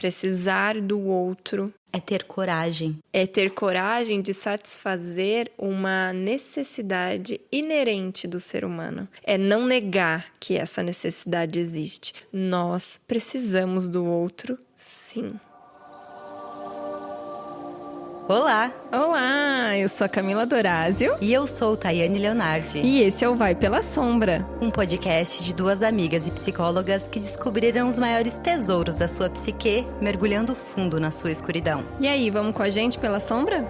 Precisar do outro é ter coragem. É ter coragem de satisfazer uma necessidade inerente do ser humano. É não negar que essa necessidade existe. Nós precisamos do outro, sim. Olá! Olá, eu sou a Camila Dorásio. E eu sou Tayane Leonardi. E esse é o Vai Pela Sombra. Um podcast de duas amigas e psicólogas que descobriram os maiores tesouros da sua psique, mergulhando fundo na sua escuridão. E aí, vamos com a gente pela sombra?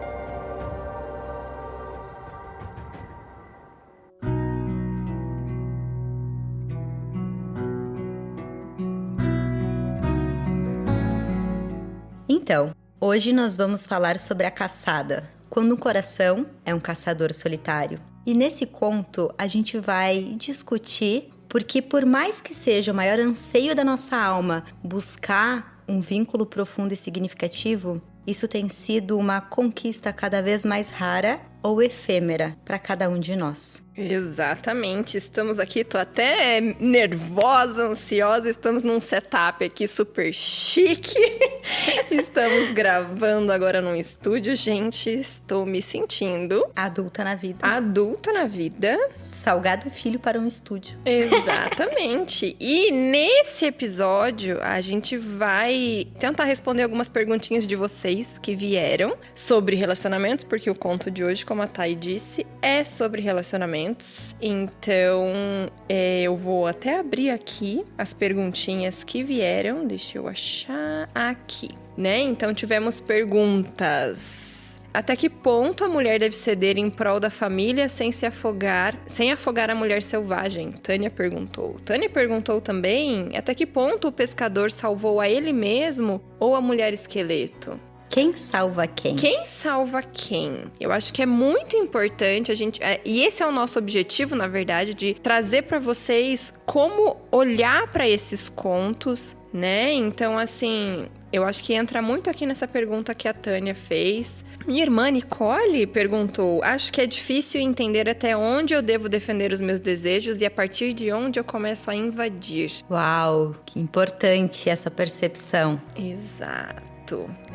Então, hoje nós vamos falar sobre a caçada, quando um coração é um caçador solitário. E nesse conto a gente vai discutir porque por mais que seja o maior anseio da nossa alma buscar um vínculo profundo e significativo, isso tem sido uma conquista cada vez mais rara ou efêmera para cada um de nós. Exatamente, estamos aqui, tô até nervosa, ansiosa, estamos num setup aqui super chique, estamos gravando agora num estúdio, gente, estou me sentindo... Adulta na vida. Adulta na vida. Salgado filho para um estúdio. Exatamente, e nesse episódio a gente vai tentar responder algumas perguntinhas de vocês que vieram sobre relacionamentos, porque o conto de hoje, como a Thay disse, é sobre relacionamentos. Então, eu vou até abrir aqui as perguntinhas que vieram. Deixa eu achar aqui, né? Então, tivemos perguntas. Até que ponto a mulher deve ceder em prol da família sem afogar a mulher selvagem? Tânia perguntou. Tânia perguntou também, até que ponto o pescador salvou a ele mesmo ou a mulher esqueleto? Quem salva quem? Quem salva quem? Eu acho que é muito importante a gente... E esse é o nosso objetivo, na verdade, de trazer para vocês como olhar para esses contos, né? Então, assim, eu acho que entra muito aqui nessa pergunta que a Tânia fez. Minha irmã Nicole perguntou: acho que é difícil entender até onde eu devo defender os meus desejos e a partir de onde eu começo a invadir. Uau, que importante essa percepção. Exato.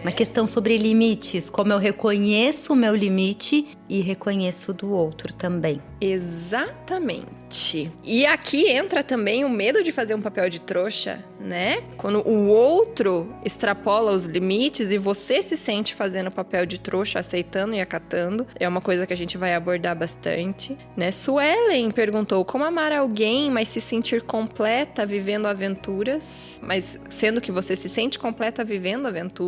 Uma questão sobre limites, como eu reconheço o meu limite e reconheço o do outro também. Exatamente. E aqui entra também o medo de fazer um papel de trouxa, né? Quando o outro extrapola os limites e você se sente fazendo papel de trouxa, aceitando e acatando. É uma coisa que a gente vai abordar bastante, né? Suelen perguntou: como amar alguém, mas se sentir completa vivendo aventuras? Mas sendo que você se sente completa vivendo aventuras.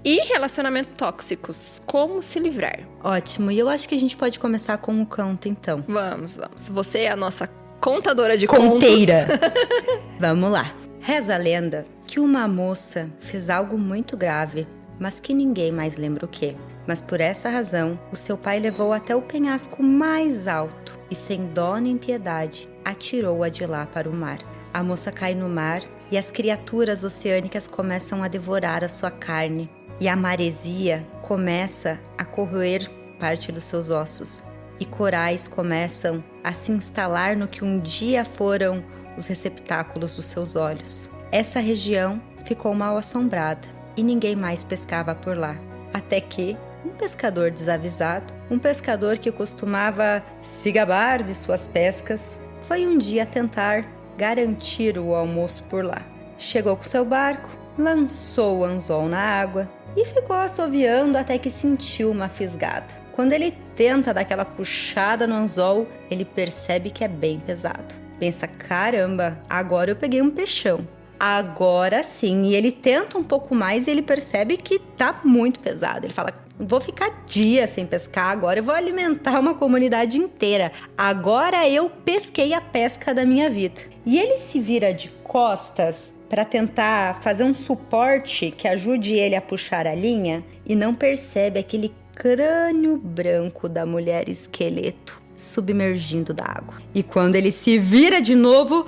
E relacionamentos tóxicos, como se livrar? Ótimo, e eu acho que a gente pode começar com o conto, então. Vamos. Você é a nossa contadora de conteira. Contos. Vamos lá. Reza a lenda que uma moça fez algo muito grave, mas que ninguém mais lembra o quê. Mas por essa razão, o seu pai levou até o penhasco mais alto e, sem dó nem piedade, atirou-a de lá para o mar. A moça cai no mar e as criaturas oceânicas começam a devorar a sua carne, e a maresia começa a corroer parte dos seus ossos, e corais começam a se instalar no que um dia foram os receptáculos dos seus olhos. Essa região ficou mal assombrada e ninguém mais pescava por lá, até que um pescador desavisado, um pescador que costumava se gabar de suas pescas, foi um dia tentar garantir o almoço por lá. Chegou com seu barco, lançou o anzol na água e ficou assoviando até que sentiu uma fisgada. Quando ele tenta dar aquela puxada no anzol, ele percebe que é bem pesado. Pensa: caramba, agora eu peguei um peixão. Agora sim. E ele tenta um pouco mais e ele percebe que tá muito pesado. Ele fala: vou ficar dias sem pescar, agora eu vou alimentar uma comunidade inteira. Agora eu pesquei a pesca da minha vida. E ele se vira de costas para tentar fazer um suporte que ajude ele a puxar a linha e não percebe aquele crânio branco da mulher esqueleto submergindo da água. E quando ele se vira de novo,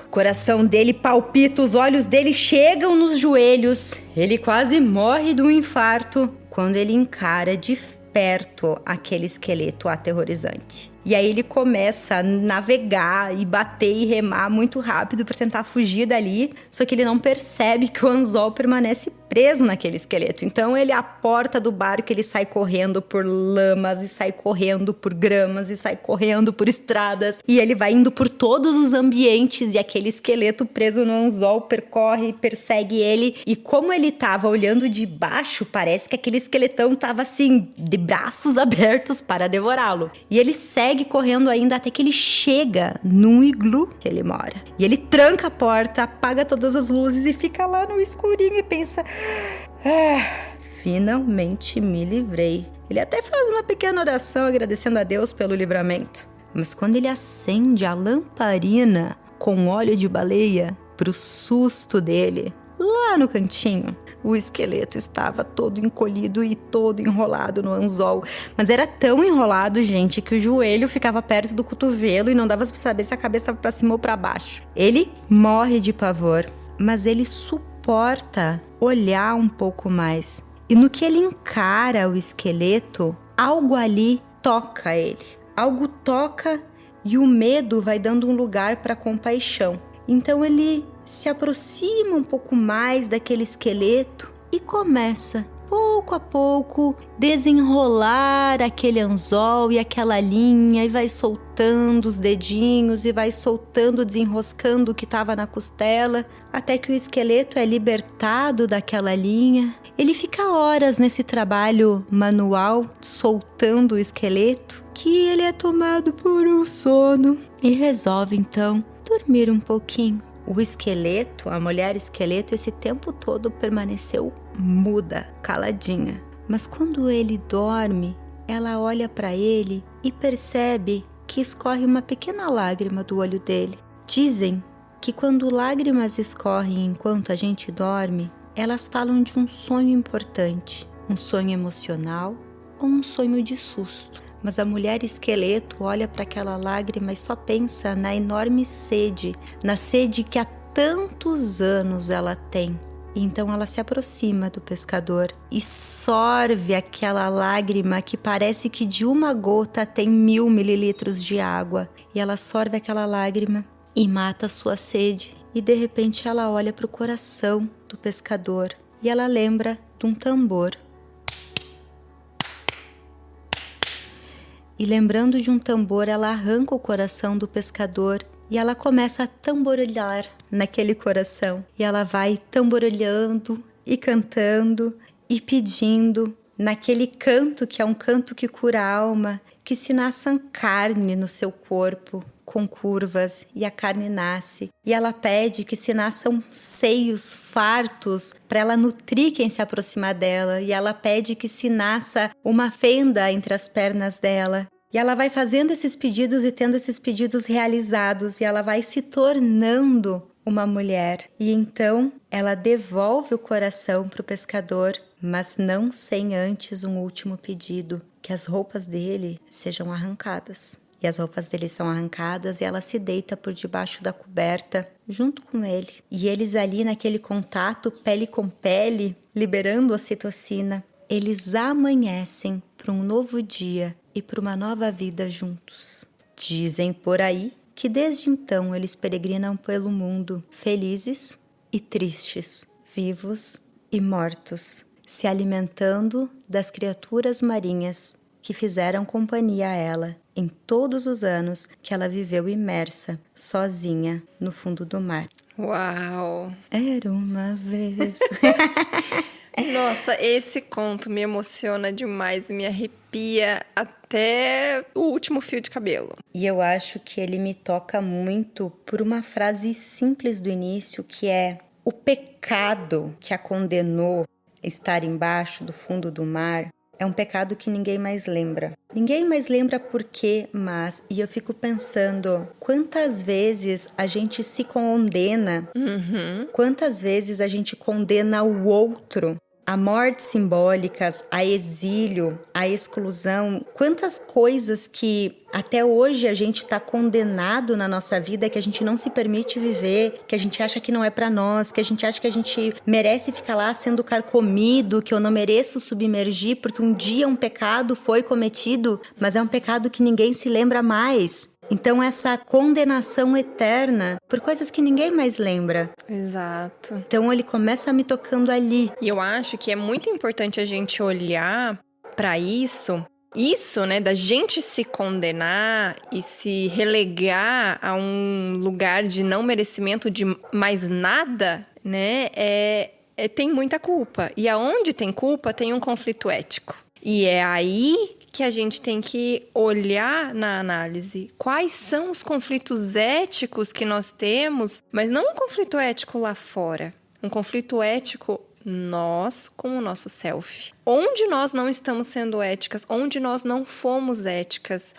o coração dele palpita, os olhos dele chegam nos joelhos. Ele quase morre de um infarto quando ele encara de perto aquele esqueleto aterrorizante. E aí ele começa a navegar e bater e remar muito rápido para tentar fugir dali. Só que ele não percebe que o anzol permanece preso naquele esqueleto. Então ele, a porta do barco, ele sai correndo por lamas e sai correndo por gramas e sai correndo por estradas. E ele vai indo por todos os ambientes e aquele esqueleto preso no anzol percorre e persegue ele. E como ele tava olhando de baixo, parece que aquele esqueletão tava assim, de braços abertos para devorá-lo. E ele segue correndo ainda até que ele chega num iglu que ele mora. E ele tranca a porta, apaga todas as luzes e fica lá no escurinho e pensa: finalmente me livrei. Ele até faz uma pequena oração agradecendo a Deus pelo livramento. Mas quando ele acende a lamparina com óleo de baleia, pro susto dele, lá no cantinho, o esqueleto estava todo encolhido e todo enrolado no anzol. Mas era tão enrolado, gente, que o joelho ficava perto do cotovelo e não dava pra saber se a cabeça estava pra cima ou pra baixo. Ele morre de pavor, mas ele suporta olhar um pouco mais. E no que ele encara o esqueleto, algo ali toca ele. Algo toca e o medo vai dando um lugar para compaixão. Então ele se aproxima um pouco mais daquele esqueleto e começa, pouco a pouco, desenrolar aquele anzol e aquela linha e vai soltando os dedinhos e vai soltando, desenroscando o que estava na costela, até que o esqueleto é libertado daquela linha. Ele fica horas nesse trabalho manual, soltando o esqueleto, que ele é tomado por um sono e resolve então dormir um pouquinho. O esqueleto, a mulher esqueleto, esse tempo todo permaneceu muda, caladinha. Mas quando ele dorme, ela olha para ele e percebe que escorre uma pequena lágrima do olho dele. Dizem que quando lágrimas escorrem enquanto a gente dorme, elas falam de um sonho importante, um sonho emocional ou um sonho de susto. Mas a mulher esqueleto olha para aquela lágrima e só pensa na enorme sede, na sede que há tantos anos ela tem. E então ela se aproxima do pescador e sorve aquela lágrima que parece que de uma gota tem 1000 mililitros de água. E ela sorve aquela lágrima e mata a sua sede. E de repente ela olha para o coração do pescador e ela lembra de um tambor. E lembrando de um tambor, ela arranca o coração do pescador e ela começa a tamborilhar naquele coração. E ela vai tamborilhando e cantando e pedindo naquele canto que é um canto que cura a alma, que se nasçam carne no seu corpo com curvas, e a carne nasce. E ela pede que se nasçam seios fartos para ela nutrir quem se aproximar dela. E ela pede que se nasça uma fenda entre as pernas dela. E ela vai fazendo esses pedidos e tendo esses pedidos realizados. E ela vai se tornando uma mulher. E então ela devolve o coração para o pescador, mas não sem antes um último pedido, que as roupas dele sejam arrancadas. E as roupas dele são arrancadas e ela se deita por debaixo da coberta junto com ele. E eles ali naquele contato pele com pele, liberando a ocitocina, eles amanhecem para um novo dia e para uma nova vida juntos. Dizem por aí que desde então eles peregrinam pelo mundo, felizes e tristes, vivos e mortos, se alimentando das criaturas marinhas que fizeram companhia a ela em todos os anos que ela viveu imersa, sozinha, no fundo do mar. Uau! Era uma vez. Nossa, esse conto me emociona demais, me arrepia até o último fio de cabelo. E eu acho que ele me toca muito por uma frase simples do início, que é: o pecado que a condenou a estar embaixo do fundo do mar é um pecado que ninguém mais lembra. Ninguém mais lembra por quê, mas... E eu fico pensando, quantas vezes a gente se condena, quantas vezes a gente condena o outro A morte simbólicas, a exílio, a exclusão, quantas coisas que até hoje a gente está condenado na nossa vida, que a gente não se permite viver, que a gente acha que não é para nós, que a gente acha que a gente merece ficar lá sendo carcomido, que eu não mereço submergir porque um dia um pecado foi cometido, mas é um pecado que ninguém se lembra mais. Então, essa condenação eterna por coisas que ninguém mais lembra. Exato. Então, ele começa me tocando ali. E eu acho que é muito importante a gente olhar para isso, né, da gente se condenar e se relegar a um lugar de não merecimento de mais nada, né, tem muita culpa. E aonde tem culpa, tem um conflito ético. E é aí que a gente tem que olhar na análise quais são os conflitos éticos que nós temos, mas não um conflito ético lá fora, um conflito ético nós com o nosso self. Onde nós não estamos sendo éticas, onde nós não fomos éticas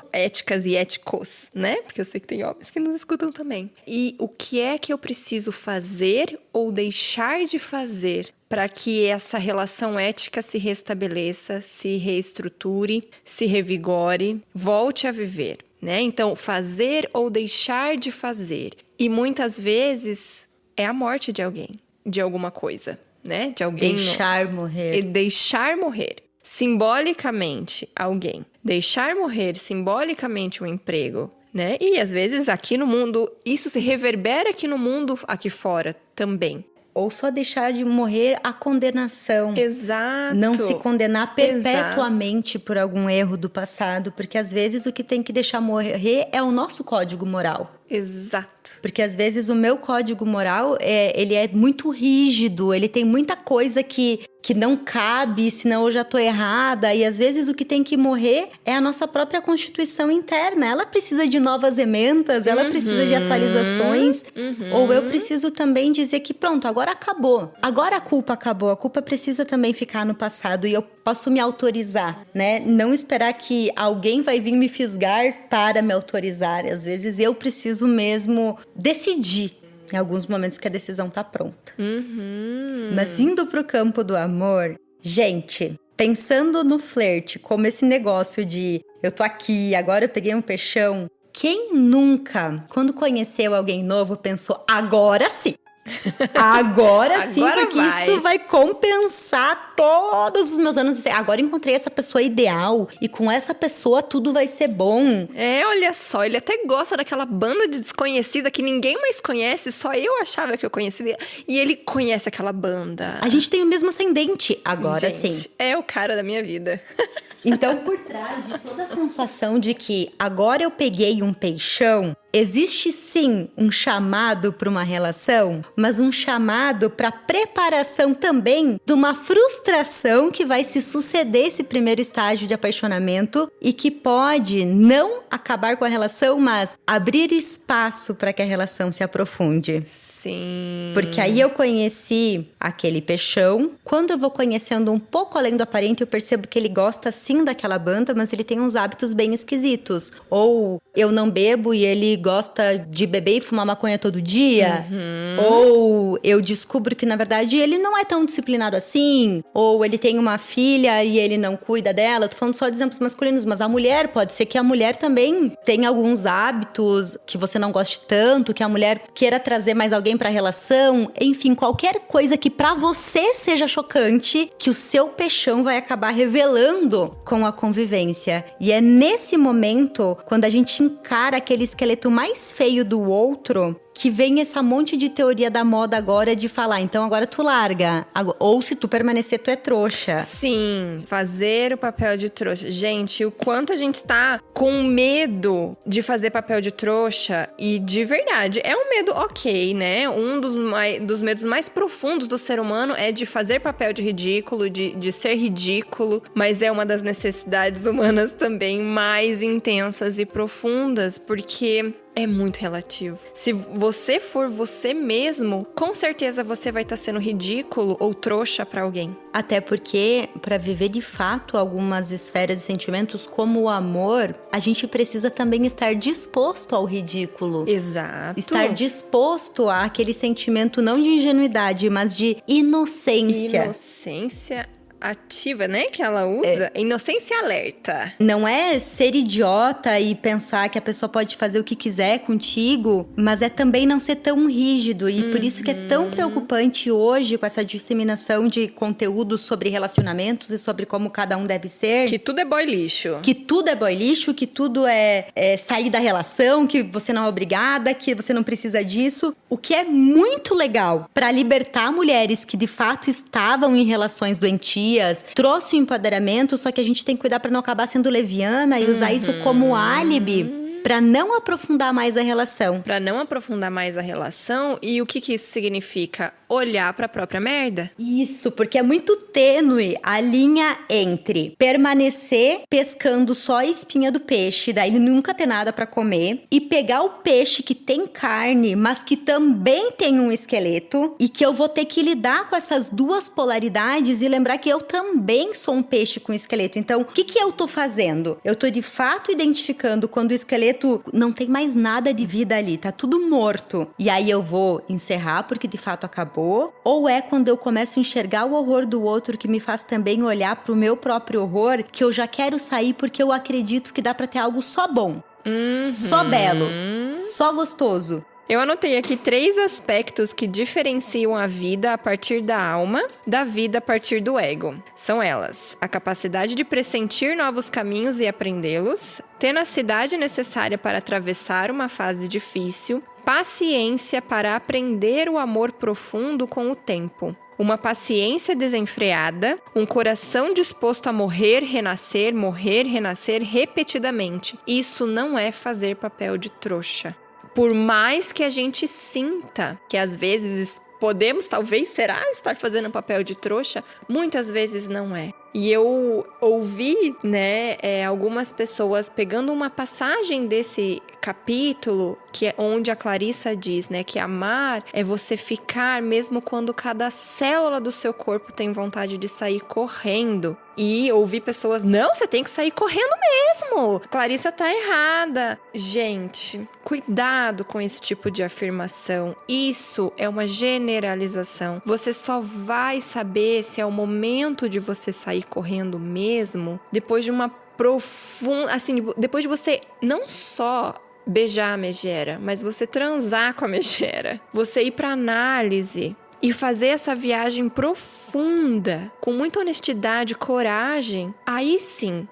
e éticos, né? Porque eu sei que tem homens que nos escutam também. E o que é que eu preciso fazer ou deixar de fazer para que essa relação ética se restabeleça, se reestruture, se revigore, volte a viver, né? Então, fazer ou deixar de fazer. E muitas vezes é a morte de alguém, de alguma coisa, né? De alguém. Deixar morrer. E deixar morrer. Simbolicamente, alguém. Deixar morrer simbolicamente um emprego, né? E às vezes aqui no mundo, isso se reverbera aqui no mundo, aqui fora também. Ou só deixar de morrer a condenação. Exato. Não se condenar perpetuamente por algum erro do passado, porque às vezes o que tem que deixar morrer é o nosso código moral. Exato. Porque às vezes o meu código moral, ele é muito rígido, ele tem muita coisa que não cabe, senão eu já tô errada. E às vezes o que tem que morrer é a nossa própria constituição interna. Ela precisa de novas emendas, ela precisa de atualizações. Ou eu preciso também dizer que pronto, agora acabou. Agora a culpa acabou, a culpa precisa também ficar no passado e eu posso me autorizar, né? Não esperar que alguém vai vir me fisgar para me autorizar. Às vezes eu preciso mesmo decidir. Em alguns momentos que a decisão tá pronta. Mas indo pro campo do amor, gente, pensando no flerte, como esse negócio de eu tô aqui, agora eu peguei um peixão. Quem nunca, quando conheceu alguém novo, pensou, agora sim. Agora sim, porque isso vai compensar todos os meus anos. Agora encontrei essa pessoa ideal e com essa pessoa tudo vai ser bom. Olha só, ele até gosta daquela banda de desconhecida que ninguém mais conhece, só eu achava que eu conhecia. E ele conhece aquela banda. A gente tem o mesmo ascendente, agora sim. É o cara da minha vida. Então, por trás de toda a sensação de que agora eu peguei um peixão, existe sim um chamado para uma relação, mas um chamado para preparação também de uma frustração que vai se suceder esse primeiro estágio de apaixonamento e que pode não acabar com a relação, mas abrir espaço para que a relação se aprofunde. Sim. Porque aí eu conheci aquele peixão. Quando eu vou conhecendo um pouco além do aparente, eu percebo que ele gosta sim daquela banda, mas ele tem uns hábitos bem esquisitos. Ou eu não bebo e ele gosta de beber e fumar maconha todo dia. Ou eu descubro que, na verdade, ele não é tão disciplinado assim. Ou ele tem uma filha e ele não cuida dela. Eu tô falando só de exemplos masculinos, mas a mulher, pode ser que a mulher também tenha alguns hábitos que você não goste tanto, que a mulher queira trazer mais alguém pra relação. Enfim, qualquer coisa que pra você seja chocante, que o seu peixão vai acabar revelando com a convivência. E é nesse momento, quando a gente encara aquele esqueleto mais feio do outro, que vem essa monte de teoria da moda agora de falar, então agora tu larga. Ou se tu permanecer, tu é trouxa. Sim, fazer o papel de trouxa. Gente, o quanto a gente tá com medo de fazer papel de trouxa, e de verdade, é um medo ok, né? Um dos medos mais profundos do ser humano é de fazer papel de ridículo, de ser ridículo, mas é uma das necessidades humanas também mais intensas e profundas, porque É muito relativo. Se você for você mesmo, com certeza você vai estar sendo ridículo ou trouxa pra alguém. Até porque, para viver de fato algumas esferas de sentimentos como o amor, a gente precisa também estar disposto ao ridículo. Exato. Estar disposto àquele sentimento não de ingenuidade, mas de inocência. Inocência ativa, né? Que ela usa. Inocência alerta. Não é ser idiota e pensar que a pessoa pode fazer o que quiser contigo, mas é também não ser tão rígido. E por isso que é tão preocupante hoje com essa disseminação de conteúdo sobre relacionamentos e sobre como cada um deve ser. Que tudo é boy lixo. Que tudo é boy lixo, que tudo é sair da relação, que você não é obrigada, que você não precisa disso. O que é muito legal para libertar mulheres que de fato estavam em relações doentias, trouxe o empoderamento, só que a gente tem que cuidar para não acabar sendo leviana e usar isso como álibi para não aprofundar mais a relação. Pra não aprofundar mais a relação. E o que isso significa? Olhar pra própria merda. Isso, porque é muito tênue a linha entre permanecer pescando só a espinha do peixe, daí nunca ter nada pra comer, e pegar o peixe que tem carne, mas que também tem um esqueleto, e que eu vou ter que lidar com essas duas polaridades e lembrar que eu também sou um peixe com esqueleto. Então, o que eu tô fazendo? Eu tô de fato identificando quando o esqueleto não tem mais nada de vida ali, tá tudo morto. E aí eu vou encerrar porque de fato acabou. Ou é quando eu começo a enxergar o horror do outro que me faz também olhar pro meu próprio horror, que eu já quero sair porque eu acredito que dá pra ter algo só bom, só belo, só gostoso. Eu anotei aqui 3 aspectos que diferenciam a vida a partir da alma, da vida a partir do ego. São elas: a capacidade de pressentir novos caminhos e aprendê-los, tenacidade necessária para atravessar uma fase difícil, paciência para aprender o amor profundo com o tempo. Uma paciência desenfreada, um coração disposto a morrer, renascer repetidamente. Isso não é fazer papel de trouxa. Por mais que a gente sinta que às vezes podemos, talvez, estar fazendo papel de trouxa, muitas vezes não é. E eu ouvi, algumas pessoas pegando uma passagem desse capítulo, que é onde a Clarissa diz, que amar é você ficar mesmo quando cada célula do seu corpo tem vontade de sair correndo. E ouvi pessoas, não, você tem que sair correndo mesmo. Clarissa tá errada. Gente, cuidado com esse tipo de afirmação. Isso é uma generalização. Você só vai saber se é o momento de você sair correndo mesmo depois de uma profunda, depois de você não só beijar a megera, mas você transar com a megera, você ir pra análise e fazer essa viagem profunda, com muita honestidade, coragem, aí sim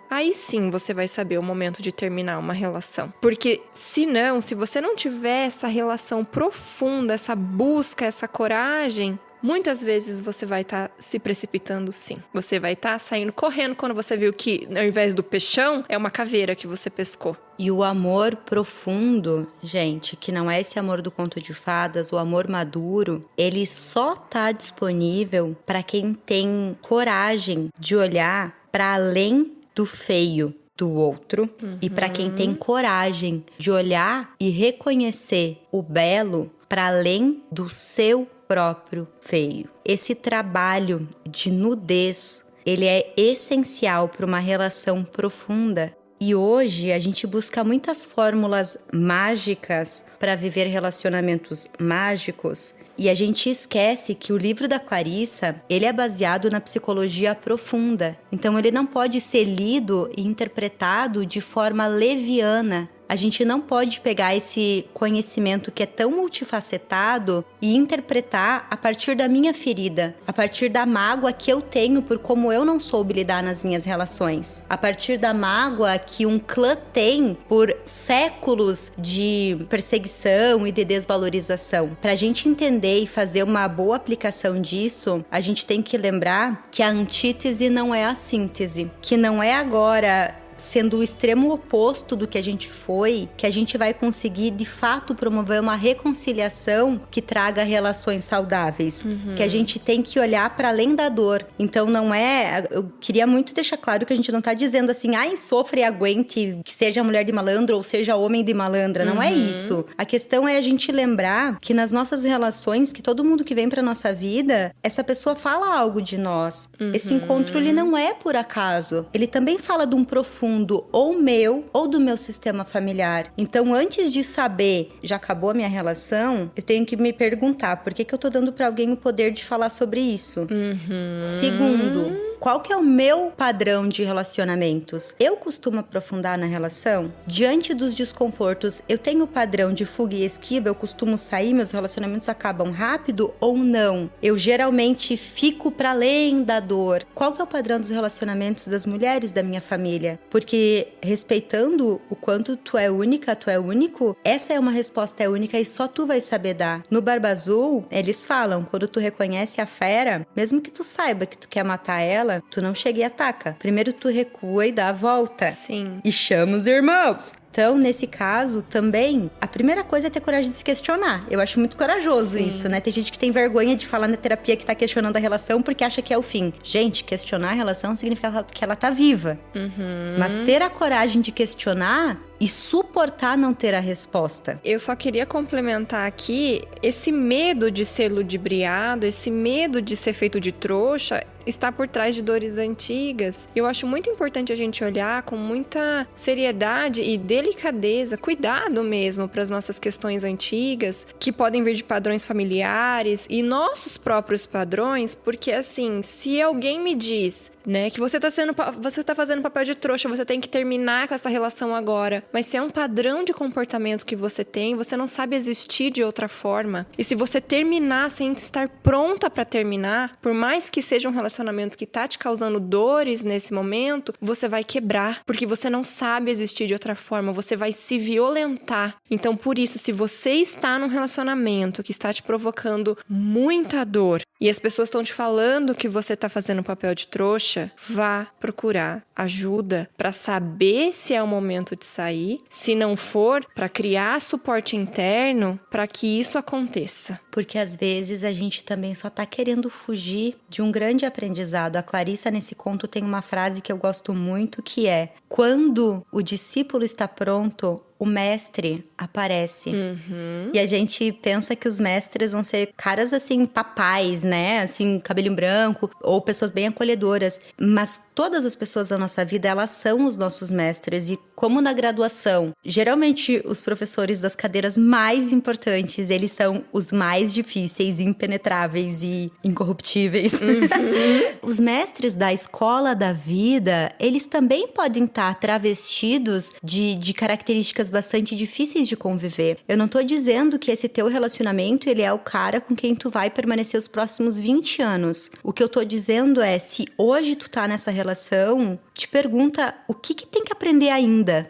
você vai saber o momento de terminar uma relação. Porque se você não tiver essa relação profunda, essa busca, essa coragem, muitas vezes você vai estar se precipitando, sim. Você vai estar saindo correndo quando você viu que, ao invés do peixão, é uma caveira que você pescou. E o amor profundo, gente, que não é esse amor do conto de fadas, o amor maduro, ele só tá disponível para quem tem coragem de olhar para além do feio do outro, e para quem tem coragem de olhar e reconhecer o belo para além do seu próprio feio. Esse trabalho de nudez, ele é essencial para uma relação profunda. E hoje a gente busca muitas fórmulas mágicas para viver relacionamentos mágicos. E a gente esquece que o livro da Clarissa, ele é baseado na psicologia profunda. Então ele não pode ser lido e interpretado de forma leviana. A gente não pode pegar esse conhecimento que é tão multifacetado e interpretar a partir da minha ferida, a partir da mágoa que eu tenho por como eu não soube lidar nas minhas relações, a partir da mágoa que um clã tem por séculos de perseguição e de desvalorização. Para a gente entender e fazer uma boa aplicação disso, a gente tem que lembrar que a antítese não é a síntese, que não é agora sendo o extremo oposto do que a gente foi, que a gente vai conseguir, de fato, promover uma reconciliação que traga relações saudáveis. Que a gente tem que olhar para além da dor. Então, não é... Eu queria muito deixar claro que a gente não tá dizendo assim, sofra e aguente, que seja mulher de malandro ou seja homem de malandra. Não é isso. A questão é a gente lembrar que nas nossas relações, que todo mundo que vem pra nossa vida, essa pessoa fala algo de nós. Esse encontro, ele não é por acaso. Ele também fala de um profundo ou meu ou do meu sistema familiar. Então, antes de saber, já acabou a minha relação, eu tenho que me perguntar, por que eu tô dando pra alguém o poder de falar sobre isso? Segundo, qual que é o meu padrão de relacionamentos? Eu costumo aprofundar na relação? Diante dos desconfortos, eu tenho o padrão de fuga e esquiva? Eu costumo sair, meus relacionamentos acabam rápido ou não? Eu geralmente fico para além da dor. Qual que é o padrão dos relacionamentos das mulheres da minha família? Porque respeitando o quanto tu é única, tu é único, essa é uma resposta única e só tu vai saber dar. No Barba Azul, eles falam, quando tu reconhece a fera, mesmo que tu saiba que tu quer matar ela, tu não chega e ataca. Primeiro tu recua e dá a volta. Sim. E chama os irmãos. Então, nesse caso, também, a primeira coisa é ter coragem de se questionar. Eu acho muito corajoso isso, né? Tem gente que tem vergonha de falar na terapia que tá questionando a relação porque acha que é o fim. Gente, questionar a relação significa que ela tá viva. Mas ter a coragem de questionar e suportar não ter a resposta. Eu só queria complementar aqui, esse medo de ser ludibriado, esse medo de ser feito de trouxa, está por trás de dores antigas. Eu acho muito importante a gente olhar com muita seriedade e delicadeza, cuidado mesmo para as nossas questões antigas, que podem vir de padrões familiares e nossos próprios padrões, porque assim, se alguém me diz, né, que você tá fazendo papel de trouxa, você tem que terminar com essa relação agora. Mas se é um padrão de comportamento que você tem, você não sabe existir de outra forma. E se você terminar sem estar pronta pra terminar, por mais que seja um relacionamento que tá te causando dores nesse momento, você vai quebrar, porque você não sabe existir de outra forma, você vai se violentar. Então, por isso, se você está num relacionamento que está te provocando muita dor, e as pessoas estão te falando que você tá fazendo papel de trouxa, vá procurar ajuda para saber se é o momento de sair. Se não for, para criar suporte interno para que isso aconteça. Porque às vezes a gente também só tá querendo fugir de um grande aprendizado. A Clarissa, nesse conto, tem uma frase que eu gosto muito, que é: quando o discípulo está pronto, o mestre aparece. E a gente pensa que os mestres vão ser caras assim, papais, né? Assim, cabelinho branco, ou pessoas bem acolhedoras. Mas todas as pessoas da nossa vida, elas são os nossos mestres. E como na graduação, geralmente os professores das cadeiras mais importantes, eles são os mais difíceis, impenetráveis e incorruptíveis. Os mestres da escola da vida, eles também podem estar travestidos de características bastante difíceis de conviver. Eu não tô dizendo que esse teu relacionamento, ele é o cara com quem tu vai permanecer os próximos 20 anos. O que eu tô dizendo é, se hoje tu tá nessa relação, te pergunta o que tem que aprender ainda.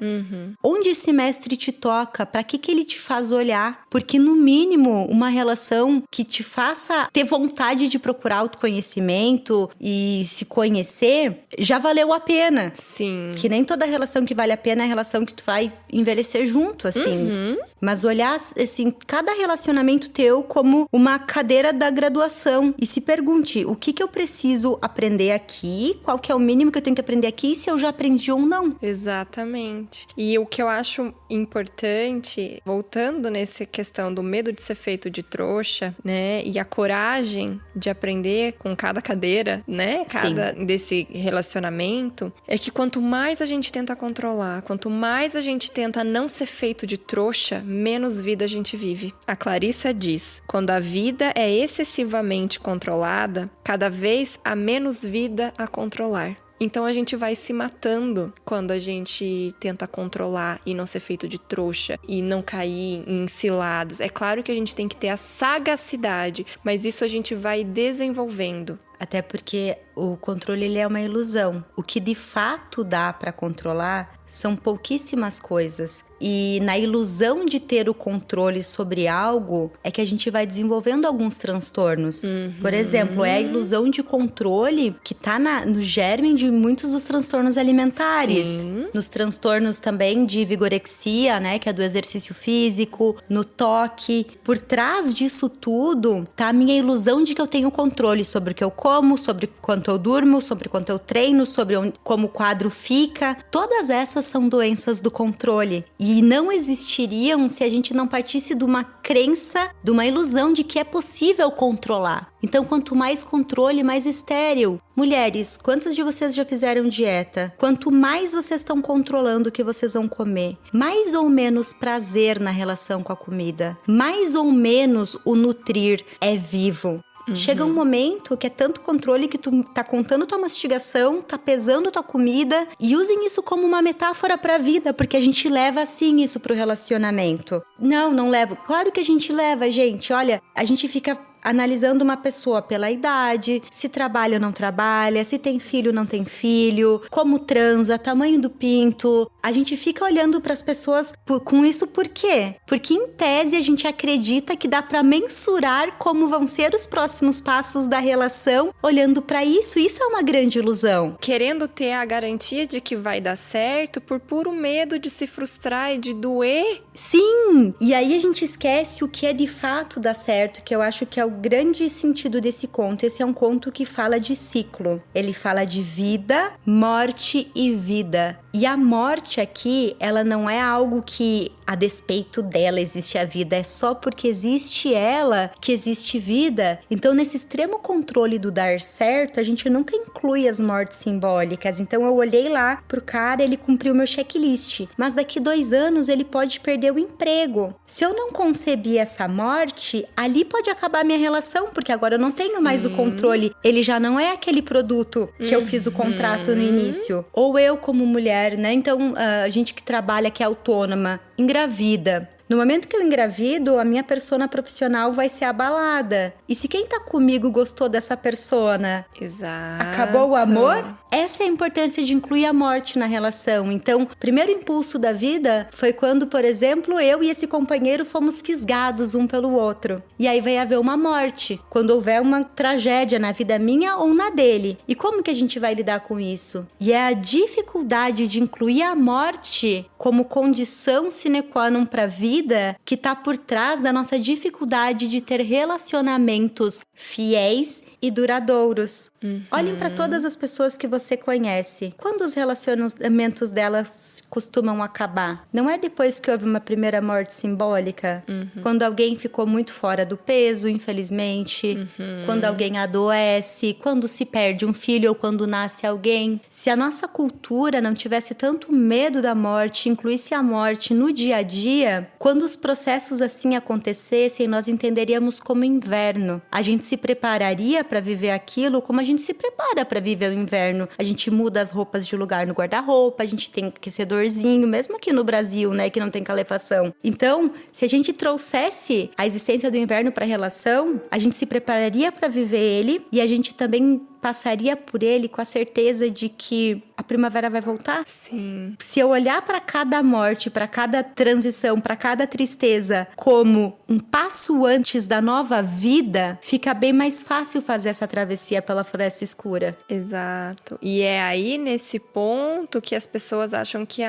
Onde esse mestre te toca? Pra que ele te faz olhar? Porque, no mínimo, uma relação que te faça ter vontade de procurar autoconhecimento e se conhecer, já valeu a pena. Sim. Que nem toda relação que vale a pena é a relação que tu vai envelhecer junto, assim. Mas olhar, assim, cada relacionamento teu como uma cadeira da graduação. E se pergunte, o que eu preciso aprender aqui? Qual que é o mínimo que eu tenho que aprender aqui? E se eu já aprendi ou não? Exatamente. E o que eu acho importante, voltando nessa questão do medo de ser feito de trouxa, né? E a coragem de aprender com cada cadeira, né? Cada desse relacionamento, é que quanto mais a gente tenta controlar, quanto mais a gente tenta não ser feito de trouxa, menos vida a gente vive. A Clarissa diz, quando a vida é excessivamente controlada, cada vez há menos vida a controlar. Então a gente vai se matando quando a gente tenta controlar e não ser feito de trouxa e não cair em ciladas. É claro que a gente tem que ter a sagacidade, mas isso a gente vai desenvolvendo. Até porque o controle ele é uma ilusão. O que de fato dá para controlar são pouquíssimas coisas. E na ilusão de ter o controle sobre algo, é que a gente vai desenvolvendo alguns transtornos. Por exemplo, é a ilusão de controle que tá no germe de muitos dos transtornos alimentares. Sim. Nos transtornos também de vigorexia, né, que é do exercício físico, no toque. Por trás disso tudo, tá a minha ilusão de que eu tenho controle sobre o que eu como, sobre quanto eu durmo, sobre quanto eu treino, sobre como o quadro fica. Todas essas são doenças do controle. E não existiriam se a gente não partisse de uma crença, de uma ilusão de que é possível controlar. Então, quanto mais controle, mais estéril. Mulheres, quantas de vocês já fizeram dieta? Quanto mais vocês estão controlando o que vocês vão comer, mais ou menos prazer na relação com a comida, mais ou menos o nutrir é vivo. Chega um momento que é tanto controle que tu tá contando tua mastigação, tá pesando tua comida, e usem isso como uma metáfora pra vida, porque a gente leva assim isso pro relacionamento. Não levo. Claro que a gente leva, gente. Olha, a gente fica analisando uma pessoa pela idade, se trabalha ou não trabalha, se tem filho ou não tem filho, como transa, tamanho do pinto. A gente fica olhando para as pessoas com isso por quê? Porque em tese a gente acredita que dá para mensurar como vão ser os próximos passos da relação olhando para isso. Isso é uma grande ilusão. Querendo ter a garantia de que vai dar certo por puro medo de se frustrar e de doer. Sim! E aí a gente esquece o que é de fato dar certo, que eu acho que é o grande sentido desse conto. Esse é um conto que fala de ciclo. Ele fala de vida, morte e vida. E a morte aqui, ela não é algo que a despeito dela existe a vida, é só porque existe ela que existe vida. Então, nesse extremo controle do dar certo, a gente nunca inclui as mortes simbólicas. Então, eu olhei lá pro cara, ele cumpriu meu checklist, mas daqui 2 anos ele pode perder o emprego. Se eu não conceber essa morte, ali pode acabar minha relação, porque agora eu não tenho mais o controle. Ele já não é aquele produto que eu fiz o contrato no início. Ou eu como mulher, né? Então, a gente que trabalha, que é autônoma, engravida. No momento que eu engravido, a minha persona profissional vai ser abalada. E se quem tá comigo gostou dessa persona, Exato. acabou o amor? Essa é a importância de incluir a morte na relação. Então, o primeiro impulso da vida foi quando, por exemplo, eu e esse companheiro fomos fisgados um pelo outro. E aí vai haver uma morte, quando houver uma tragédia na vida minha ou na dele. E como que a gente vai lidar com isso? E é a dificuldade de incluir a morte como condição sine qua non para a vida que tá por trás da nossa dificuldade de ter relacionamentos fiéis e duradouros. Olhem para todas as pessoas que você conhece. Quando os relacionamentos delas costumam acabar? Não é depois que houve uma primeira morte simbólica? Quando alguém ficou muito fora do peso, infelizmente. Quando alguém adoece. Quando se perde um filho ou quando nasce alguém. Se a nossa cultura não tivesse tanto medo da morte, incluísse a morte no dia a dia, quando os processos assim acontecessem, nós entenderíamos como inverno. A gente se prepararia para viver aquilo como a gente se prepara para viver o inverno. A gente muda as roupas de lugar no guarda-roupa, a gente tem aquecedorzinho, mesmo aqui no Brasil, né, que não tem calefação. Então, se a gente trouxesse a existência do inverno para a relação, a gente se prepararia para viver ele e a gente também passaria por ele com a certeza de que a primavera vai voltar? Sim. Se eu olhar para cada morte, para cada transição, para cada tristeza como um passo antes da nova vida, fica bem mais fácil fazer essa travessia pela floresta escura. Exato. E é aí nesse ponto que as pessoas acham que,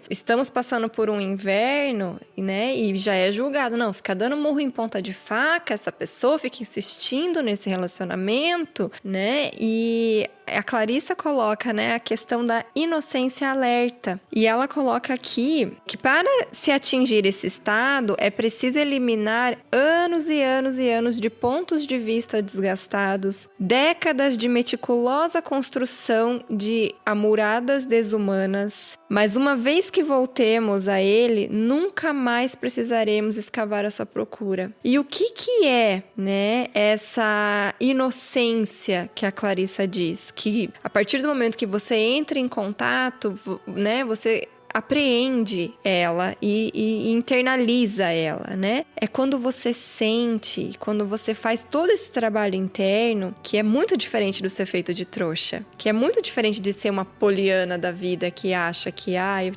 estamos passando por um inverno, né? E já é julgado. Não, fica dando murro em ponta de faca, essa pessoa fica insistindo nesse relacionamento, né? E a Clarissa coloca, né, a questão da inocência alerta. E ela coloca aqui que para se atingir esse estado é preciso eliminar anos e anos e anos de pontos de vista desgastados, décadas de meticulosa construção de amuradas desumanas. Mas uma vez que voltemos a ele, nunca mais precisaremos escavar a sua procura. E o que é, né, essa inocência que a Clarissa diz? Que a partir do momento que você entra em contato, né, você apreende ela e internaliza ela, né? É quando você sente, quando você faz todo esse trabalho interno, que é muito diferente do ser feito de trouxa, que é muito diferente de ser uma poliana da vida que acha que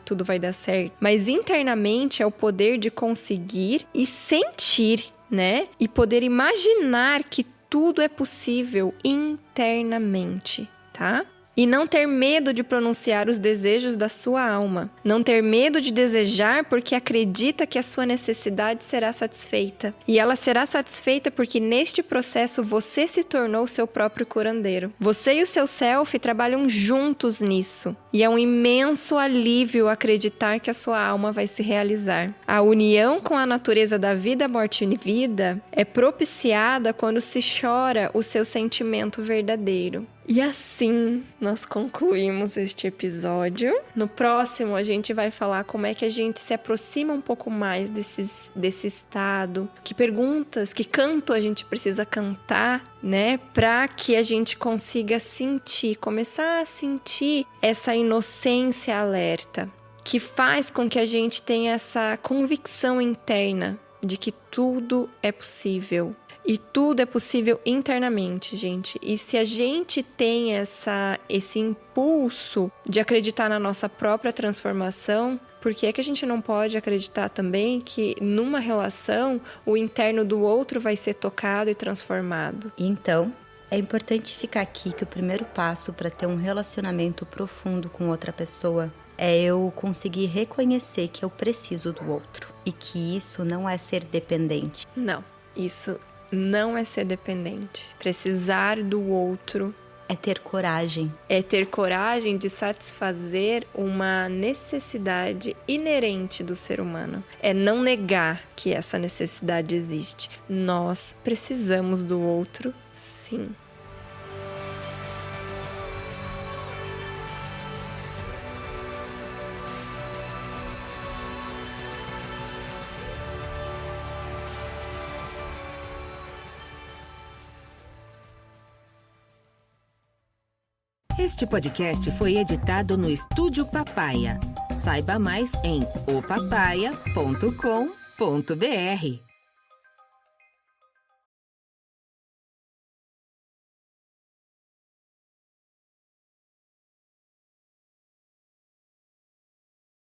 tudo vai dar certo. Mas internamente é o poder de conseguir e sentir, né? E poder imaginar que tudo é possível internamente, tá? E não ter medo de pronunciar os desejos da sua alma. Não ter medo de desejar porque acredita que a sua necessidade será satisfeita. E ela será satisfeita porque neste processo você se tornou seu próprio curandeiro. Você e o seu self trabalham juntos nisso. E é um imenso alívio acreditar que a sua alma vai se realizar. A união com a natureza da vida, morte e vida é propiciada quando se chora o seu sentimento verdadeiro. E assim nós concluímos este episódio. No próximo a gente vai falar como é que a gente se aproxima um pouco mais desse estado. Que perguntas, que canto a gente precisa cantar, né? Para que a gente consiga sentir, começar a sentir essa inocência alerta. Que faz com que a gente tenha essa convicção interna de que tudo é possível. E tudo é possível internamente, gente. E se a gente tem esse impulso de acreditar na nossa própria transformação, por que é que a gente não pode acreditar também que numa relação o interno do outro vai ser tocado e transformado? Então, é importante ficar aqui que o primeiro passo para ter um relacionamento profundo com outra pessoa é eu conseguir reconhecer que eu preciso do outro. E que isso não é ser dependente. Não, isso não é ser dependente. Precisar do outro é ter coragem. É ter coragem de satisfazer uma necessidade inerente do ser humano. É não negar que essa necessidade existe. Nós precisamos do outro, sim. Este podcast foi editado no Estúdio Papaya. Saiba mais em opapaya.com.br.